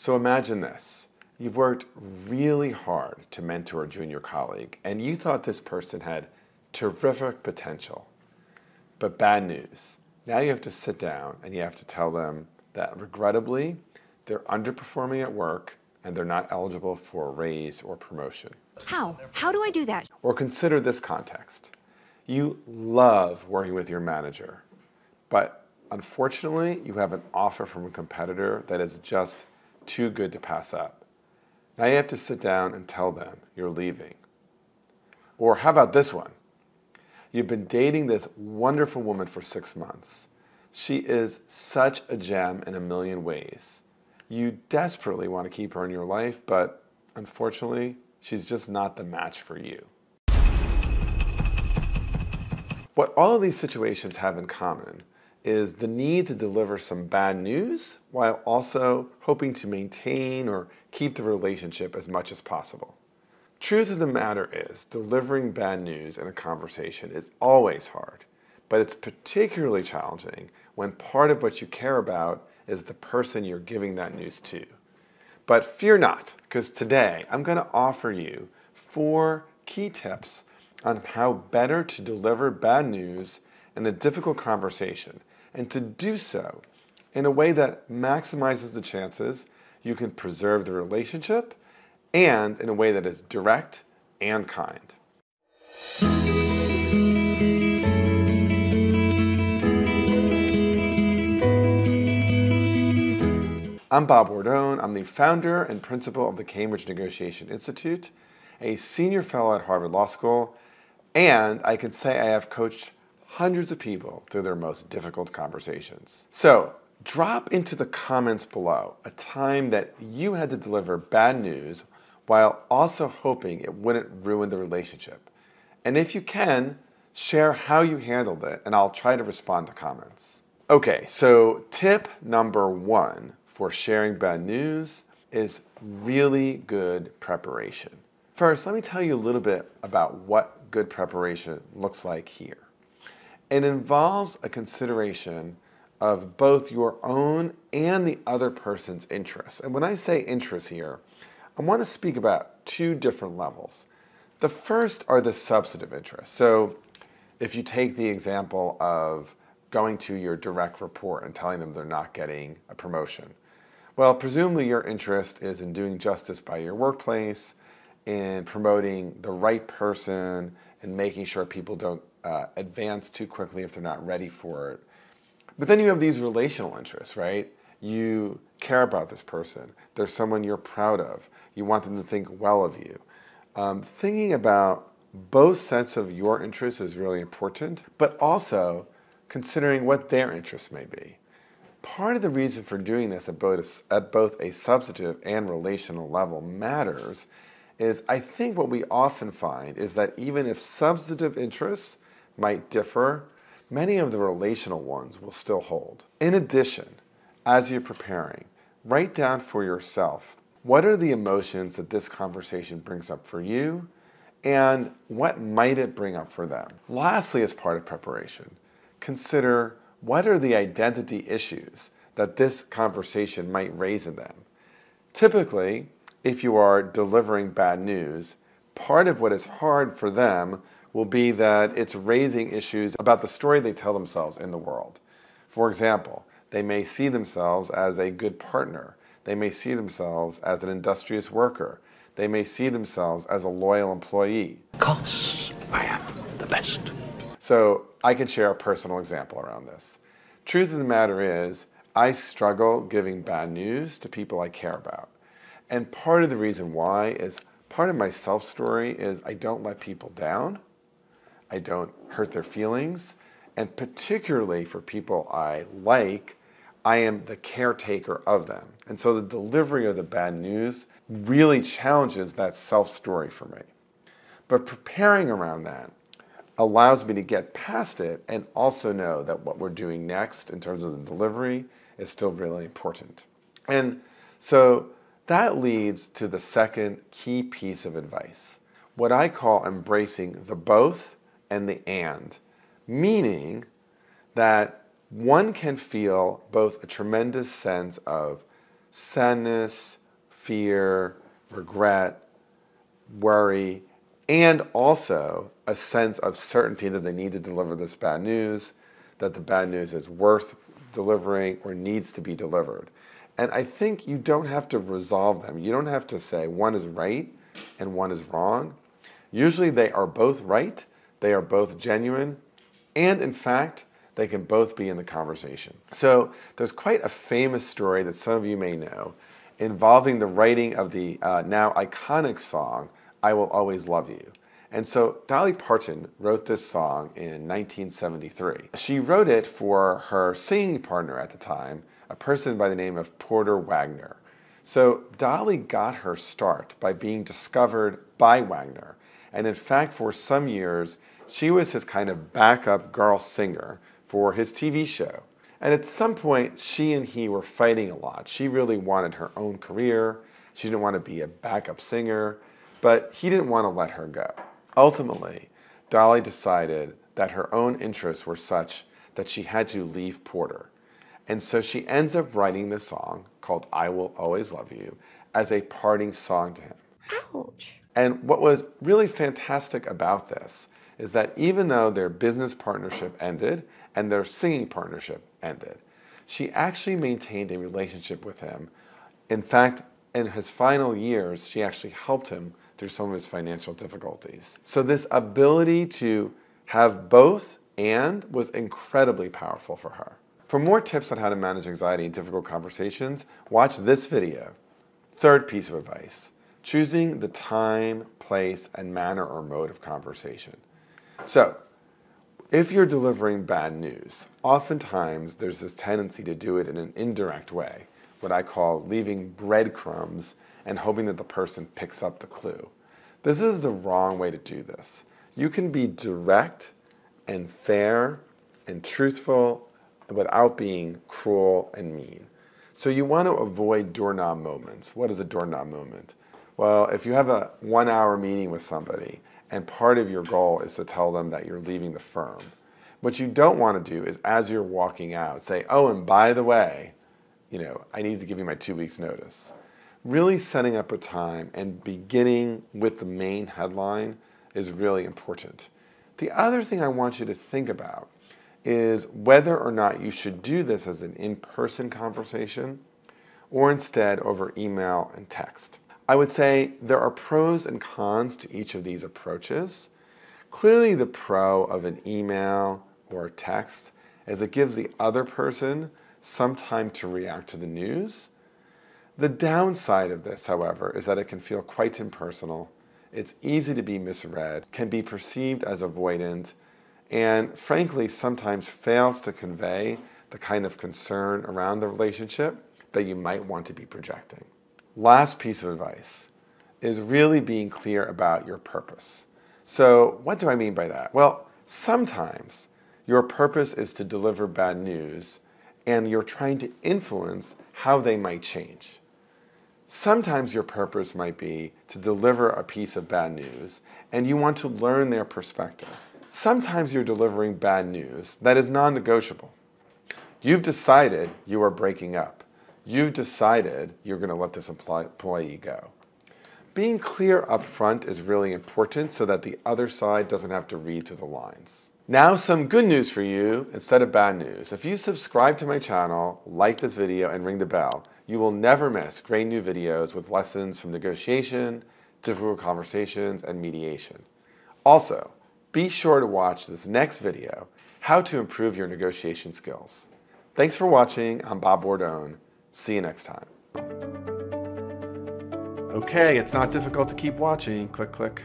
So imagine this. You've worked really hard to mentor a junior colleague, and you thought this person had terrific potential. But bad news. Now you have to sit down and you have to tell them that regrettably, they're underperforming at work and they're not eligible for a raise or promotion. How? How do I do that? Or consider this context. You love working with your manager, but unfortunately, you have an offer from a competitor that is just too good to pass up. Now you have to sit down and tell them you're leaving. Or how about this one? You've been dating this wonderful woman for 6 months. She is such a gem in a million ways. You desperately want to keep her in your life, but unfortunately, she's just not the match for you. What all of these situations have in common is the need to deliver some bad news while also hoping to maintain or keep the relationship as much as possible. Truth of the matter is, delivering bad news in a conversation is always hard, but it's particularly challenging when part of what you care about is the person you're giving that news to. But fear not, because today I'm going to offer you 4 key tips on how better to deliver bad news in a difficult conversation, and to do so in a way that maximizes the chances you can preserve the relationship and in a way that is direct and kind. I'm Bob Bordone. I'm the founder and principal of the Cambridge Negotiation Institute, a senior fellow at Harvard Law School, and I can say I have coached hundreds of people through their most difficult conversations. So, drop into the comments below a time that you had to deliver bad news while also hoping it wouldn't ruin the relationship. And if you can, share how you handled it, and I'll try to respond to comments. Okay, so tip number 1 for sharing bad news is really good preparation. First, let me tell you a little bit about what good preparation looks like here. It involves a consideration of both your own and the other person's interests. And when I say interests here, I want to speak about 2 different levels. The first are the substantive interests. So if you take the example of going to your direct report and telling them they're not getting a promotion, well, presumably your interest is in doing justice by your workplace, in promoting the right person, and making sure people don't advance too quickly if they're not ready for it. But then you have these relational interests, right? You care about this person. They're someone you're proud of. You want them to think well of you. Thinking about both sets of your interests is really important, but also considering what their interests may be. Part of the reason for doing this at both a substantive and relational level matters is I think what we often find is that even if substantive interests might differ, many of the relational ones will still hold. In addition, as you're preparing, write down for yourself what are the emotions that this conversation brings up for you, and what might it bring up for them. Lastly, as part of preparation, consider what are the identity issues that this conversation might raise in them. Typically, if you are delivering bad news, part of what is hard for them will be that it's raising issues about the story they tell themselves in the world. For example, they may see themselves as a good partner. They may see themselves as an industrious worker. They may see themselves as a loyal employee. Because I am the best. So I can share a personal example around this. Truth of the matter is, I struggle giving bad news to people I care about. And part of the reason why is part of my self-story is I don't let people down. I don't hurt their feelings. And particularly for people I like, I am the caretaker of them. And so the delivery of the bad news really challenges that self-story for me. But preparing around that allows me to get past it and also know that what we're doing next in terms of the delivery is still really important. And so that leads to the second key piece of advice, what I call embracing the both and the and, meaning that one can feel both a tremendous sense of sadness, fear, regret, worry, and also a sense of certainty that they need to deliver this bad news, that the bad news is worth delivering or needs to be delivered. And I think you don't have to resolve them. You don't have to say one is right and one is wrong. Usually they are both right, they are both genuine, and in fact, they can both be in the conversation. So there's quite a famous story that some of you may know involving the writing of the now iconic song, I Will Always Love You. And so Dolly Parton wrote this song in 1973. She wrote it for her singing partner at the time, a person by the name of Porter Wagoner. So Dolly got her start by being discovered by Wagner. And in fact, for some years, she was his kind of backup girl singer for his TV show. And at some point, she and he were fighting a lot. She really wanted her own career. She didn't want to be a backup singer, but he didn't want to let her go. Ultimately, Dolly decided that her own interests were such that she had to leave Porter. And so she ends up writing this song called I Will Always Love You as a parting song to him. Ouch. And what was really fantastic about this is that even though their business partnership ended and their singing partnership ended, she actually maintained a relationship with him. In fact, in his final years, she actually helped him through some of his financial difficulties. So this ability to have both and was incredibly powerful for her. For more tips on how to manage anxiety in difficult conversations, watch this video. Third piece of advice, choosing the time, place, and manner or mode of conversation. So, if you're delivering bad news, oftentimes there's this tendency to do it in an indirect way, what I call leaving breadcrumbs and hoping that the person picks up the clue. This is the wrong way to do this. You can be direct and fair and truthful without being cruel and mean. So you want to avoid doorknob moments. What is a doorknob moment? Well, if you have a 1-hour meeting with somebody and part of your goal is to tell them that you're leaving the firm, what you don't want to do is as you're walking out say, oh, and by the way, I need to give you my 2 weeks notice. Really setting up a time and beginning with the main headline is really important. The other thing I want you to think about is whether or not you should do this as an in-person conversation or instead over email and text. I would say there are pros and cons to each of these approaches. Clearly the pro of an email or a text is it gives the other person some time to react to the news. The downside of this, however, is that it can feel quite impersonal. It's easy to be misread, can be perceived as avoidant, and frankly sometimes fails to convey the kind of concern around the relationship that you might want to be projecting. Last piece of advice is really being clear about your purpose. So what do I mean by that? Well, sometimes your purpose is to deliver bad news and you're trying to influence how they might change. Sometimes your purpose might be to deliver a piece of bad news and you want to learn their perspective. Sometimes you're delivering bad news that is non-negotiable. You've decided you are breaking up. You've decided you're going to let this employee go. Being clear up front is really important so that the other side doesn't have to read through the lines. Now some good news for you instead of bad news. If you subscribe to my channel, like this video, and ring the bell, you will never miss great new videos with lessons from negotiation, difficult conversations, and mediation. Also, be sure to watch this next video, How to Improve Your Negotiation Skills. Thanks for watching. I'm Bob Bordone. See you next time. Okay, it's not difficult to keep watching. Click, click.